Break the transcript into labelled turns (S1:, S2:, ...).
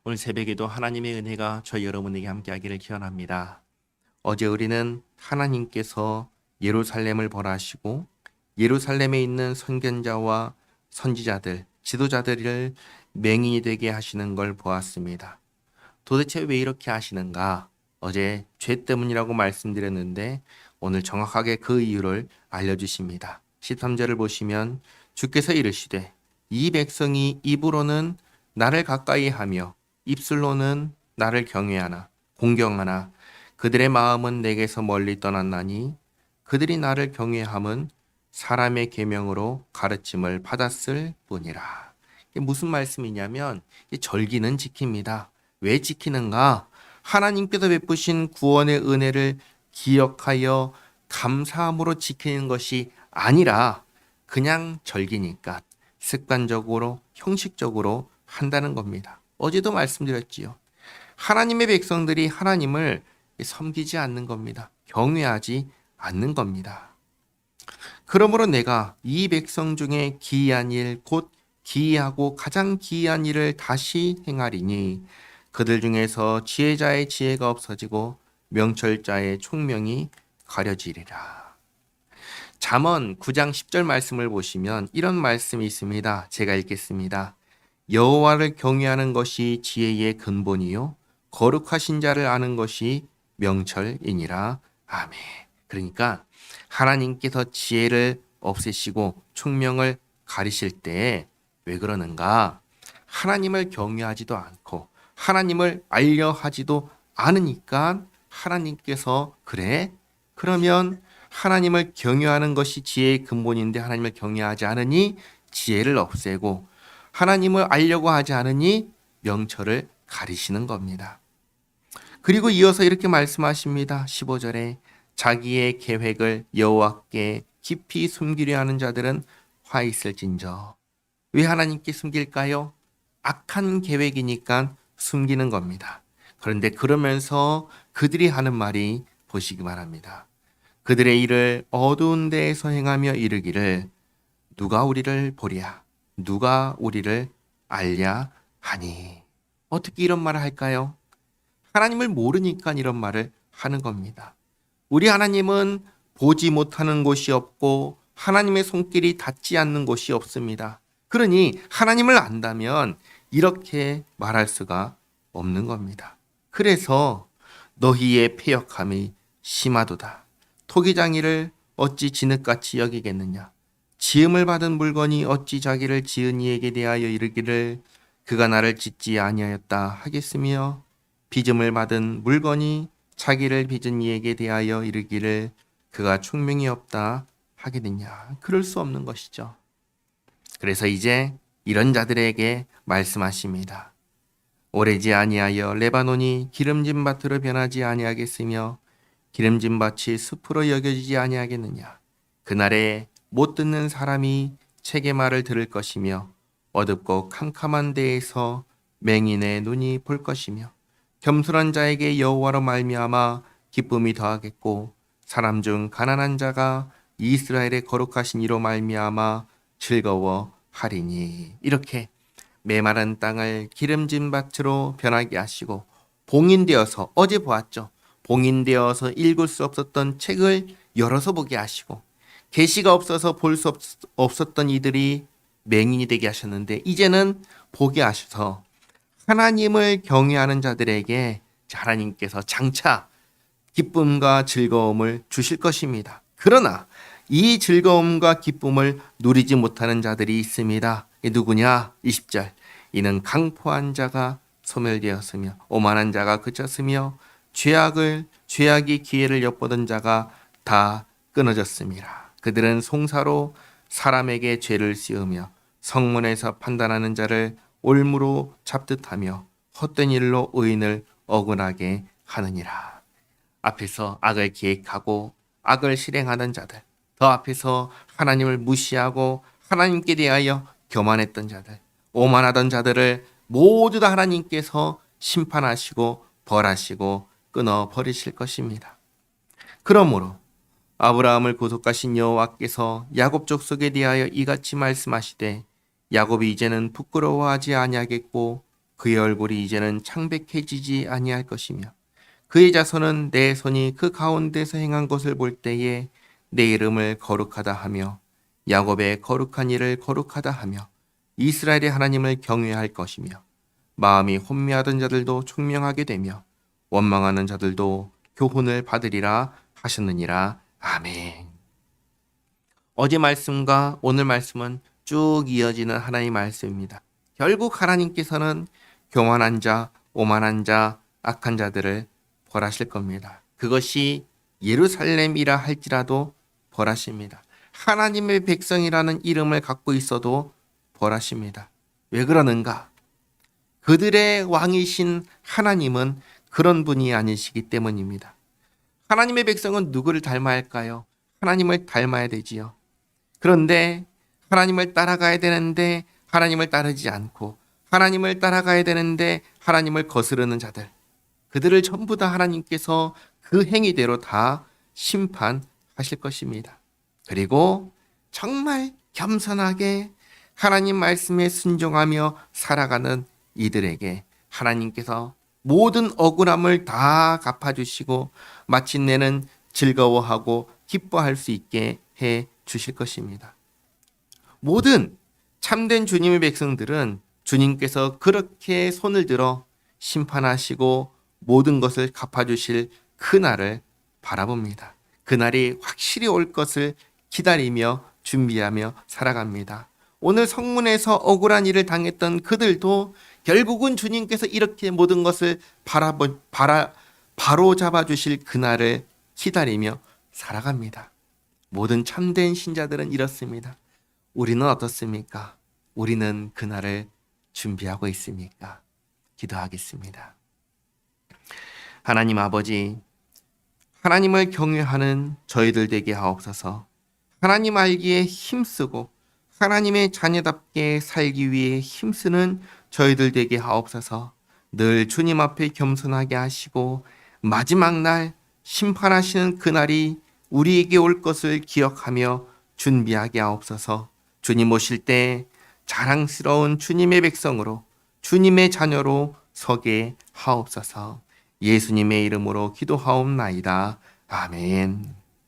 S1: 오늘 새벽에도 하나님의 은혜가 저희 여러분에게 함께하기를 기원합니다. 어제 우리는 하나님께서 예루살렘을 벌하시고 예루살렘에 있는 선견자와 선지자들, 지도자들을 맹인이 되게 하시는 걸 보았습니다. 도대체 왜 이렇게 하시는가? 어제 죄 때문이라고 말씀드렸는데 오늘 정확하게 그 이유를 알려주십니다. 13절을 보시면 주께서 이르시되 이 백성이 입으로는 나를 가까이 하며 입술로는 나를 경외하나 공경하나 그들의 마음은 내게서 멀리 떠났나니 그들이 나를 경외함은 사람의 계명으로 가르침을 받았을 뿐이라. 이게 무슨 말씀이냐면 절기는 지킵니다. 왜 지키는가? 하나님께서 베푸신 구원의 은혜를 기억하여 감사함으로 지키는 것이 아니라 그냥 절기니까 습관적으로 형식적으로 한다는 겁니다. 어제도 말씀드렸지요. 하나님의 백성들이 하나님을 섬기지 않는 겁니다. 경외하지 않는 겁니다. 그러므로 내가 이 백성 중에 기이한 일, 곧 기이하고 가장 기이한 일을 다시 행하리니 그들 중에서 지혜자의 지혜가 없어지고 명철자의 총명이 가려지리라. 잠언 9장 10절 말씀을 보시면 이런 말씀이 있습니다. 제가 읽겠습니다. 여호와를 경외하는 것이 지혜의 근본이요 거룩하신 자를 아는 것이 명철이니라. 아멘. 그러니까 하나님께서 지혜를 없애시고 총명을 가리실 때 왜 그러는가? 하나님을 경외하지도 않고 하나님을 알려 하지도 않으니까 하나님께서 그래? 그러면 하나님을 경외하는 것이 지혜의 근본인데 하나님을 경외하지 않으니 지혜를 없애고 하나님을 알려고 하지 않으니 명철을 가리시는 겁니다. 그리고 이어서 이렇게 말씀하십니다. 15절에 자기의 계획을 여호와께 깊이 숨기려 하는 자들은 화 있을진저. 왜 하나님께 숨길까요? 악한 계획이니까 숨기는 겁니다. 그런데 그러면서 그들이 하는 말이 보시기 바랍니다. 그들의 일을 어두운 데에서 행하며 이르기를 누가 우리를 보랴 누가 우리를 알랴 하니. 어떻게 이런 말을 할까요? 하나님을 모르니까 이런 말을 하는 겁니다. 우리 하나님은 보지 못하는 곳이 없고 하나님의 손길이 닿지 않는 곳이 없습니다. 그러니 하나님을 안다면 이렇게 말할 수가 없는 겁니다. 그래서 너희의 패역함이 심하도다. 토기장이를 어찌 진흙같이 여기겠느냐. 지음을 받은 물건이 어찌 자기를 지은 이에게 대하여 이르기를 그가 나를 짓지 아니하였다 하겠으며 빚음을 받은 물건이 자기를 빚은 이에게 대하여 이르기를 그가 총명이 없다 하겠느냐. 그럴 수 없는 것이죠. 그래서 이제 이런 자들에게 말씀하십니다. 오래지 아니하여 레바논이 기름진 밭으로 변하지 아니하겠으며 기름진 밭이 숲으로 여겨지지 아니하겠느냐. 그날에 못 듣는 사람이 책의 말을 들을 것이며 어둡고 캄캄한 데에서 맹인의 눈이 볼 것이며 겸손한 자에게 여호와로 말미암아 기쁨이 더하겠고 사람 중 가난한 자가 이스라엘의 거룩하신 이로 말미암아 즐거워하리니. 이렇게 메마른 땅을 기름진 밭으로 변하게 하시고 봉인되어서 어제 보았죠. 봉인되어서 읽을 수 없었던 책을 열어서 보게 하시고 계시가 없어서 볼 수 없었던 이들이 맹인이 되게 하셨는데 이제는 보게 하셔서 하나님을 경외하는 자들에게 하나님께서 장차 기쁨과 즐거움을 주실 것입니다. 그러나 이 즐거움과 기쁨을 누리지 못하는 자들이 있습니다. 이 누구냐? 20절. 이는 강포한 자가 소멸되었으며 오만한 자가 그쳤으며 죄악이 기회를 엿보던 자가 다 끊어졌습니다. 그들은 송사로 사람에게 죄를 씌우며 성문에서 판단하는 자를 올무로 잡듯하며 헛된 일로 의인을 억울하게 하느니라. 앞에서 악을 기획하고 악을 실행하던 자들, 더 앞에서 하나님을 무시하고 하나님께 대하여 교만했던 자들, 오만하던 자들을 모두 다 하나님께서 심판하시고 벌하시고 끊어버리실 것입니다. 그러므로 아브라함을 구속하신 여호와께서 야곱 족속에 대하여 이같이 말씀하시되 야곱이 이제는 부끄러워하지 아니하겠고 그의 얼굴이 이제는 창백해지지 아니할 것이며 그의 자손은 내 손이 그 가운데서 행한 것을 볼 때에 내 이름을 거룩하다 하며 야곱의 거룩한 일을 거룩하다 하며 이스라엘의 하나님을 경외할 것이며 마음이 혼미하던 자들도 총명하게 되며 원망하는 자들도 교훈을 받으리라 하셨느니라. 아멘. 어제 말씀과 오늘 말씀은 쭉 이어지는 하나님의 말씀입니다. 결국 하나님께서는 교만한 자, 오만한 자, 악한 자들을 벌하실 겁니다. 그것이 예루살렘이라 할지라도 벌하십니다. 하나님의 백성이라는 이름을 갖고 있어도 벌하십니다. 왜 그러는가? 그들의 왕이신 하나님은 그런 분이 아니시기 때문입니다. 하나님의 백성은 누구를 닮아야 할까요? 하나님을 닮아야 되지요. 그런데 하나님을 따라가야 되는데 하나님을 따르지 않고 하나님을 따라가야 되는데 하나님을 거스르는 자들, 그들을 전부 다 하나님께서 그 행위대로 다 심판하실 것입니다. 그리고 정말 겸손하게 하나님 말씀에 순종하며 살아가는 이들에게 하나님께서 모든 억울함을 다 갚아주시고 마침내는 즐거워하고 기뻐할 수 있게 해 주실 것입니다. 모든 참된 주님의 백성들은 주님께서 그렇게 손을 들어 심판하시고 모든 것을 갚아주실 그날을 바라봅니다. 그날이 확실히 올 것을 기다리며 준비하며 살아갑니다. 오늘 성문에서 억울한 일을 당했던 그들도 결국은 주님께서 이렇게 모든 것을 바로 잡아주실 그날을 기다리며 살아갑니다. 모든 참된 신자들은 이렇습니다. 우리는 어떻습니까? 우리는 그날을 준비하고 있습니까? 기도하겠습니다. 하나님 아버지, 하나님을 경외하는 저희들 되게 하옵소서. 하나님 알기에 힘쓰고 하나님의 자녀답게 살기 위해 힘쓰는 저희들 되게 하옵소서. 늘 주님 앞에 겸손하게 하시고 마지막 날 심판하시는 그날이 우리에게 올 것을 기억하며 준비하게 하옵소서. 주님 오실 때 자랑스러운 주님의 백성으로 주님의 자녀로 서게 하옵소서. 예수님의 이름으로 기도하옵나이다. 아멘.